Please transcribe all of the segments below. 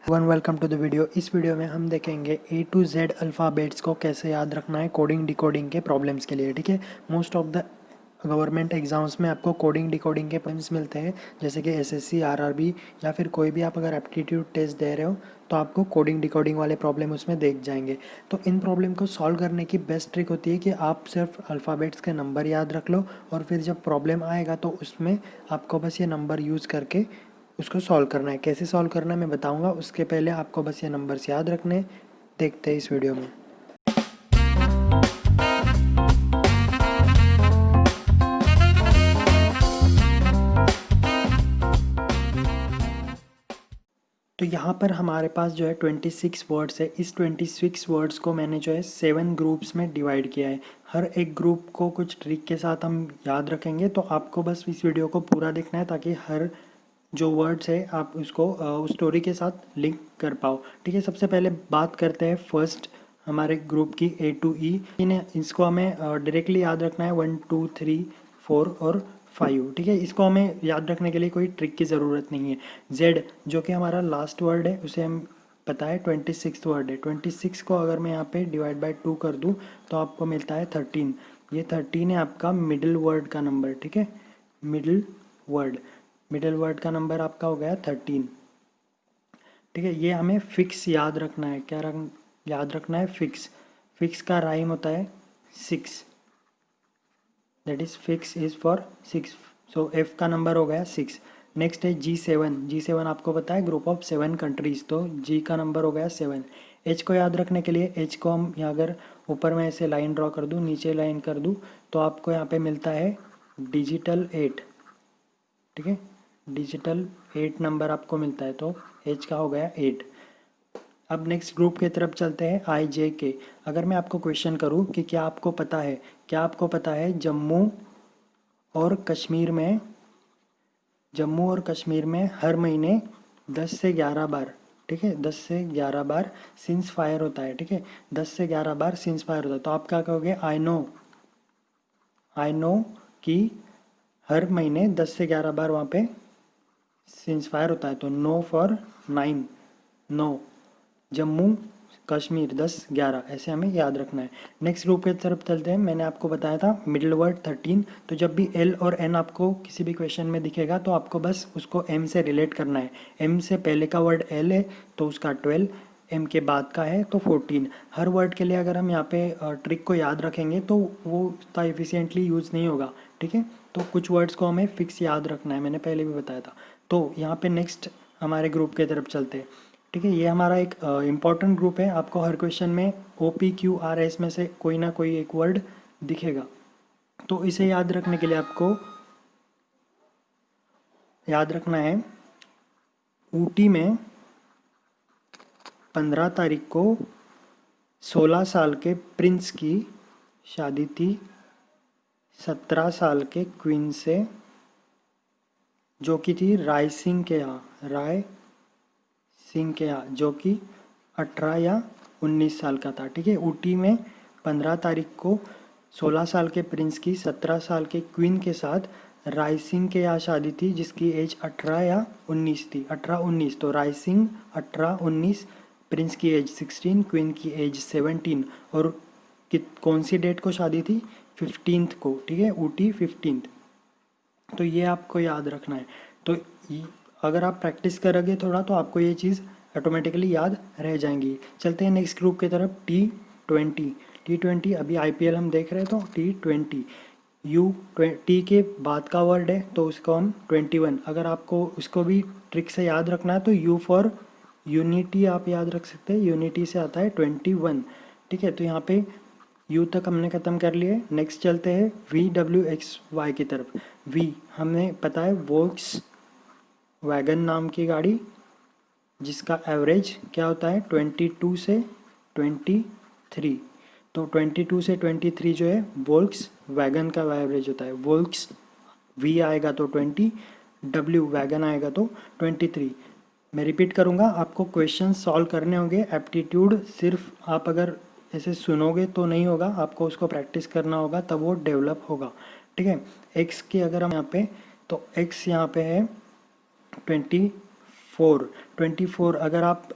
Welcome to the video. इस video में हम देखेंगे A to Z अल्फ़ाबेट्स को कैसे याद रखना है कोडिंग डिकोडिंग के प्रॉब्लम्स के लिए। ठीक है, most of the government exams में आपको कोडिंग डिकोडिंग के प्रॉब्लम्स मिलते हैं, जैसे कि एसएससी, आरआरबी या फिर कोई भी आप अगर एप्टीट्यूड टेस्ट दे रहे हो तो आपको कोडिंग डिकोडिंग वाले प्रॉब्लम उसमें देख जाएंगे। तो इन प्रॉब्लम को सॉल्व करने की बेस्ट ट्रिक होती है कि आप सिर्फ अल्फ़ाबेट्स के नंबर याद रख लो और फिर जब प्रॉब्लम आएगा तो उसमें आपको बस ये नंबर यूज़ करके उसको सॉल्व करना है। कैसे सॉल्व करना है मैं बताऊंगा, उसके पहले आपको बस ये नंबर्स याद रखने। देखते हैं इस वीडियो में। तो यहाँ पर हमारे पास जो है 26 वर्ड्स है। इस 26 वर्ड्स को मैंने जो है 7 ग्रुप्स में डिवाइड किया है। हर एक ग्रुप को कुछ ट्रिक के साथ हम याद रखेंगे, तो आपको बस इस वीडियो को पूरा देखना है ताकि हर जो वर्ड्स है आप उसको उस स्टोरी के साथ लिंक कर पाओ। ठीक है, सबसे पहले बात करते हैं फर्स्ट हमारे ग्रुप की A to E। इन्हें इसको हमें डायरेक्टली याद रखना है 1 2 3 4 और 5। ठीक है, इसको हमें याद रखने के लिए कोई ट्रिक की ज़रूरत नहीं है। Z जो कि हमारा लास्ट वर्ड है उसे हम पता है 26 वर्ड है। 26 को अगर मैं यहाँ पे डिवाइड बाय 2 कर दूँ तो आपको मिलता है 13। ये 13 है आपका मिडिल वर्ड का नंबर। ठीक है, मिडिल वर्ड का नंबर आपका हो गया 13। ठीक है, ये हमें फिक्स याद रखना है। याद रखना है फिक्स का राइम होता है 6, that is fix is for 6। So F का नंबर हो गया 6। नेक्स्ट है G7 आपको पता है ग्रुप ऑफ 7 कंट्रीज, तो G का नंबर हो गया 7। H को याद रखने के लिए H को हम यहाँ अगर ऊपर में ऐसे लाइन ड्रॉ कर दूँ, नीचे लाइन कर दूँ, तो आपको यहाँ पे मिलता है डिजिटल 8। ठीक है, डिजिटल 8 नंबर आपको मिलता है, तो H का हो गया 8। अब नेक्स्ट ग्रुप की तरफ चलते हैं IJK। अगर मैं आपको क्वेश्चन करूं कि क्या आपको पता है जम्मू और कश्मीर में हर महीने 10 से 11 बार, ठीक है, 10 से 11 बार सिंस फायर होता है। ठीक है, 10 से 11 बार सिंस फायर होता है, तो आप क्या कहोगे? आई नो कि हर महीने 10 से 11 बार वहाँ पे सिंस फायर होता है, तो no for 9, no. Jammu Kashmir 10 11 ऐसे हमें याद रखना है। नेक्स्ट ग्रुप की तरफ चलते हैं। मैंने आपको बताया था मिडिल वर्ड 13, तो जब भी L और N आपको किसी भी क्वेश्चन में दिखेगा तो आपको बस उसको M से रिलेट करना है। M से पहले का वर्ड L है तो उसका 12, M के बाद का है तो 14। हर वर्ड के लिए अगर हम यहाँ पे ट्रिक को याद रखेंगे तो वो उतना इफिशियंटली यूज़ नहीं होगा। ठीक है, तो कुछ वर्ड्स को हमें फिक्स याद रखना है, मैंने पहले भी बताया था। तो यहाँ पे नेक्स्ट हमारे ग्रुप की तरफ चलते हैं। ठीक है, ये हमारा एक इम्पॉर्टेंट ग्रुप है। आपको हर क्वेश्चन में OPQRS में से कोई ना कोई एक वर्ड दिखेगा, तो इसे याद रखने के लिए आपको याद रखना है ऊटी में 15 तारीख को 16 साल के प्रिंस की शादी थी 17 साल के क्वीन से, जो कि थी राय सिंह के यहाँ, जो कि 18 या 19 साल का था। ठीक है, ऊटी में 15 तारीख को 16 साल के प्रिंस की 17 साल के क्वीन के साथ राय सिंह के यहाँ शादी थी, जिसकी एज 18 या 19 थी। 18-19, तो राय सिंह 18-19, प्रिंस की एज 16, क्वीन की एज 17। और कौन सी डेट को शादी थी? 15th को। ठीक है, ऊटी 15th। तो ये आपको याद रखना है। तो अगर आप प्रैक्टिस करोगे थोड़ा तो आपको ये चीज़ ऑटोमेटिकली याद रह जाएंगी। चलते हैं नेक्स्ट ग्रुप की तरफ, T20। अभी IPL हम देख रहे हैं, तो T20 T के बाद का वर्ड है तो उसको हम 21। अगर आपको उसको भी ट्रिक से याद रखना है तो U फॉर यूनिटी आप याद रख सकते हैं, यूनिटी से आता है 21। ठीक है, तो यहाँ पे U तक हमने ख़त्म कर लिए। नेक्स्ट चलते हैं VWXY की तरफ। V हमें पता है वोक्स वैगन नाम की गाड़ी, जिसका एवरेज क्या होता है 22 से 23। तो 22 से 23 जो है वोल्क्स वैगन का एवरेज होता है। वोल्क्स V आएगा तो 20, W वैगन आएगा तो 23। मैं रिपीट करूँगा, आपको क्वेश्चन सॉल्व करने होंगे। एप्टीट्यूड सिर्फ आप अगर ऐसे सुनोगे तो नहीं होगा, आपको उसको प्रैक्टिस करना होगा, तब वो डेवलप होगा। ठीक है, X की अगर हम यहाँ पे, तो X यहाँ पे है 24 अगर आप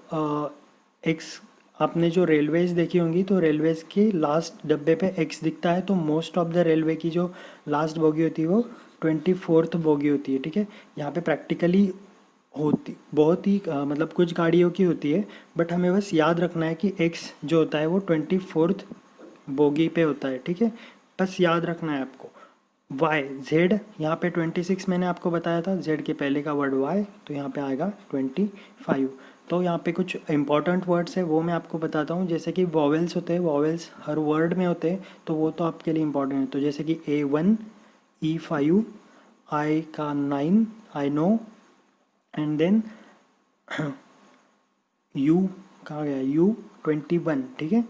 एक्स आपने जो रेलवेज देखी होंगी तो रेलवेज के लास्ट डब्बे पे एक्स दिखता है, तो मोस्ट ऑफ द रेलवे की जो लास्ट बोगी होती है वो 24th बोगी होती है, ठीक है। यहाँ पे प्रैक्टिकली होती बहुत ही मतलब कुछ गाड़ियों की होती है, बट हमें बस याद रखना है कि एक्स जो होता है वो 24th बोगी पे होता है, ठीक है। बस याद रखना है आपको। वाई जेड यहाँ पे 26 मैंने आपको बताया था, जेड के पहले का वर्ड वाई, तो यहाँ पे आएगा 25। तो यहाँ पे कुछ इंपॉर्टेंट वर्ड्स है वो मैं आपको बताता हूँ, जैसे कि वॉवेल्स होते हैं, वॉवेल्स हर वर्ड में होते हैं, तो वो तो आपके लिए इंपॉर्टेंट है। तो जैसे कि A1, E5, आई का 9, I no, and then U कहाँ गया, U21, ठीक है।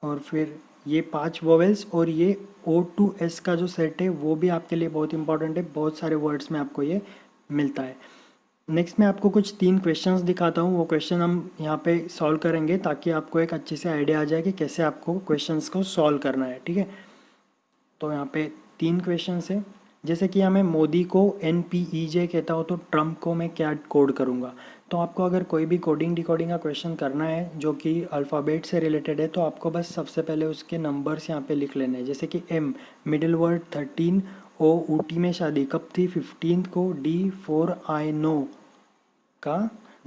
और फिर ये 5 वोवेल्स और ये O2S का जो सेट है वो भी आपके लिए बहुत इंपॉर्टेंट है, बहुत सारे वर्ड्स में आपको ये मिलता है। नेक्स्ट मैं आपको कुछ 3 क्वेश्चंस दिखाता हूँ, वो क्वेश्चन हम यहाँ पे सॉल्व करेंगे ताकि आपको एक अच्छे से आइडिया आ जाए कि कैसे आपको क्वेश्चंस को सॉल्व करना है, ठीक है। तो यहाँ पे 3 क्वेश्चंस है। जैसे कि मैं मोदी को NPEJ कहता हूँ तो ट्रम्प को मैं क्या कोड करूँगा। तो आपको अगर कोई भी कोडिंग डिकोडिंग का क्वेश्चन करना है जो कि अल्फ़ाबेट से रिलेटेड है, तो आपको बस सबसे पहले उसके नंबर्स यहाँ पे लिख लेने हैं। जैसे कि M middle word 13, O Ooty में शादी कब थी 15 को, D 4 आई नो का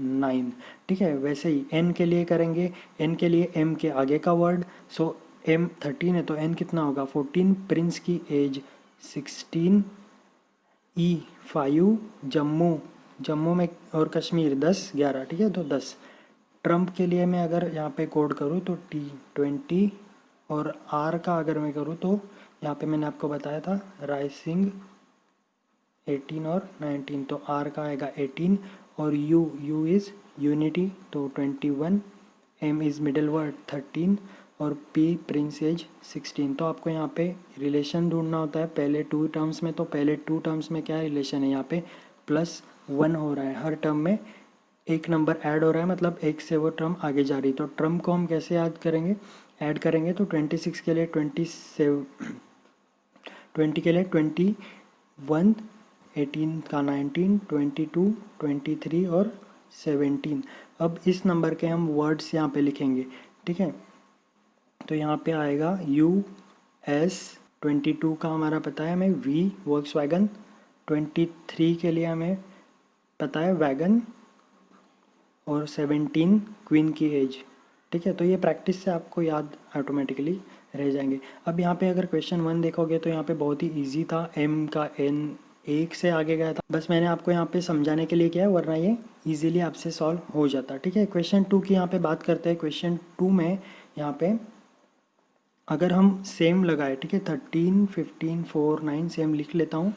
9, ठीक है। वैसे ही N के लिए करेंगे, N के लिए M के आगे का वर्ड, सो M 13 है तो N कितना होगा 14, प्रिंस की एज 16, E5 जम्मू, जम्मू में और कश्मीर 10 11, ठीक है, तो 10। ट्रम्प के लिए मैं अगर यहाँ पे कोड करूँ तो T20, और R का अगर मैं करूँ तो यहाँ पे मैंने आपको बताया था राइसिंग 18 और 19, तो R का आएगा 18, और U इज़ यूनिटी तो 21, M इज़ मिडिल वर्ड 13, और P प्रिंस एज 16। तो आपको यहाँ पे रिलेशन ढूंढना होता है पहले 2 टर्म्स में, तो पहले 2 टर्म्स में क्या रिलेशन है, यहाँ पे +1 हो रहा है, हर टर्म में एक नंबर ऐड हो रहा है, मतलब एक से वो टर्म आगे जा रही है। तो टर्म को हम कैसे याद करेंगे, ऐड करेंगे, तो 26 के लिए 20 के लिए 21, 18 का 19, 22, 23 और 17। अब इस नंबर के हम वर्ड्स यहाँ पे लिखेंगे, ठीक है। तो यहाँ पे आएगा US, 22 का हमारा पता है हमें V वोल्क्सवैगन, 23 के लिए हमें पता है वैगन, और 17 क्वीन की एज, ठीक है। तो ये प्रैक्टिस से आपको याद ऑटोमेटिकली रह जाएंगे। अब यहाँ पे अगर क्वेश्चन 1 देखोगे तो यहाँ पे बहुत ही इजी था, M का N एक से आगे गया था, बस मैंने आपको यहाँ पे समझाने के लिए किया है, वरना ये इजीली आपसे सॉल्व हो जाता, ठीक है। क्वेश्चन 2 की यहाँ पे बात करते हैं। क्वेश्चन 2 में यहाँ पे अगर हम सेम लगाए, ठीक है, 13, 15, 4, 9 सेम लिख लेता हूँ।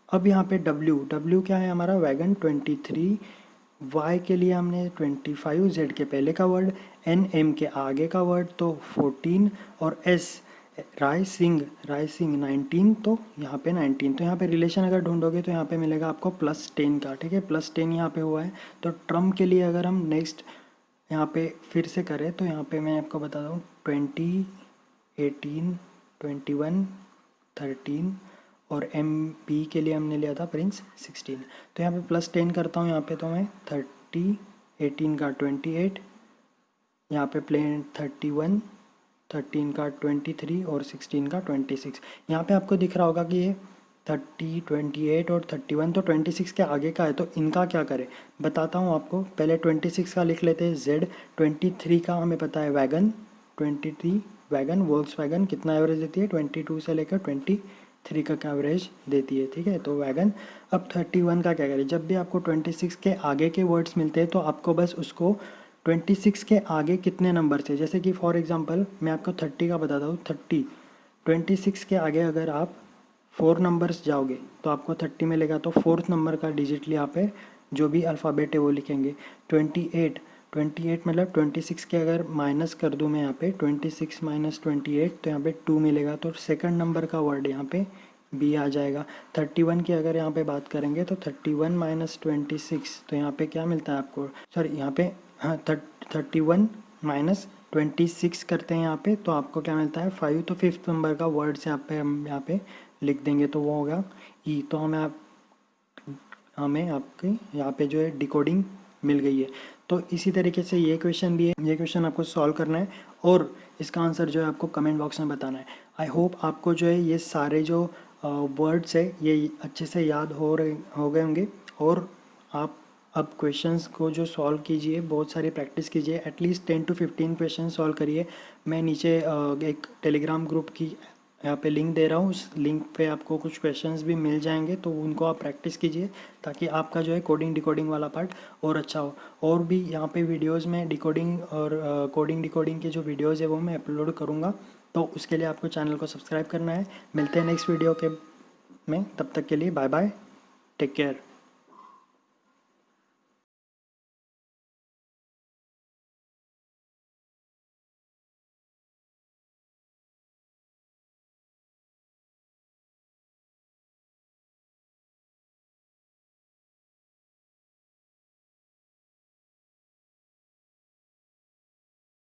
अब यहाँ पे W क्या है हमारा वैगन 23, Y के लिए हमने 25, Z के पहले का वर्ड, N M के आगे का वर्ड तो 14, और S राइसिंग 19, तो यहाँ पे 19। तो यहाँ पे रिलेशन अगर ढूंढोगे तो यहाँ पे मिलेगा आपको +10 का, ठीक है, +10 यहाँ पे हुआ है। तो ट्रम्प के लिए अगर हम नेक्स्ट यहाँ पे फिर से करें तो यहाँ पे मैं आपको बता दूँ 20, 18, 21, 13, और MP के लिए हमने लिया था प्रिंस 16। तो यहाँ पे +10 करता हूँ, यहाँ पे तो मैं 30, 18 का 28, यहाँ पे प्लेन 31, 13 का 23 और 16 का 26। यहाँ पे आपको दिख रहा होगा कि ये 30, 28 और 31 तो 26 के आगे का है, तो इनका क्या करें बताता हूँ आपको। पहले 26 का लिख लेते हैं Z, 23 का हमें पता है वैगन, 23 वैगन वोल्क्सवैगन कितना एवरेज देती है 22 से लेकर 23 का एवरेज देती है, ठीक है, तो वैगन। अब 31 का क्या करें, जब भी आपको 26 के आगे के वर्ड्स मिलते हैं तो आपको बस उसको 26 के आगे कितने नंबर से, जैसे कि फॉर एग्जांपल मैं आपको 30 का बताता हूँ, 30 26 के आगे अगर आप 4 नंबर्स जाओगे तो आपको 30 मिलेगा, तो 4th नंबर का डिजिट यहाँ पे जो भी अल्फ़ाबेट है वो लिखेंगे। 28 मतलब 26 के अगर माइनस कर दूँ मैं यहाँ पे 26 माइनस 28 तो यहाँ पे 2 मिलेगा, तो सेकंड नंबर का वर्ड यहाँ पे B आ जाएगा। 31 की अगर यहाँ पे बात करेंगे तो 31 माइनस 26 तो यहाँ पे क्या मिलता है आपको, सॉरी यहाँ पे हाँ 31 माइनस 26 करते हैं यहाँ पे, तो आपको क्या मिलता है 5, तो 5th नंबर का वर्ड से यहाँ पे हम यहाँ पे लिख देंगे तो वो होगा E। तो हमें आप हमें आपके यहाँ पे जो है डिकोडिंग मिल गई है। तो इसी तरीके से ये क्वेश्चन भी है, ये क्वेश्चन आपको सॉल्व करना है और इसका आंसर जो है आपको कमेंट बॉक्स में बताना है। आई होप आपको जो है ये सारे जो वर्ड्स है ये अच्छे से याद हो गए होंगे और आप अब क्वेश्चंस को जो सॉल्व कीजिए, बहुत सारी प्रैक्टिस कीजिए, एटलीस्ट 10 to 15 क्वेश्चन सॉल्व करिए। मैं नीचे एक टेलीग्राम ग्रुप की यहाँ पे लिंक दे रहा हूँ, उस लिंक पे आपको कुछ क्वेश्चंस भी मिल जाएंगे, तो उनको आप प्रैक्टिस कीजिए ताकि आपका जो है कोडिंग डिकोडिंग वाला पार्ट और अच्छा हो। और भी यहाँ पे वीडियोस में डिकोडिंग और कोडिंग डिकोडिंग के जो वीडियोस है वो मैं अपलोड करूँगा, तो उसके लिए आपको चैनल को सब्सक्राइब करना है। मिलते हैं नेक्स्ट वीडियो के में, तब तक के लिए बाय बाय, टेक केयर।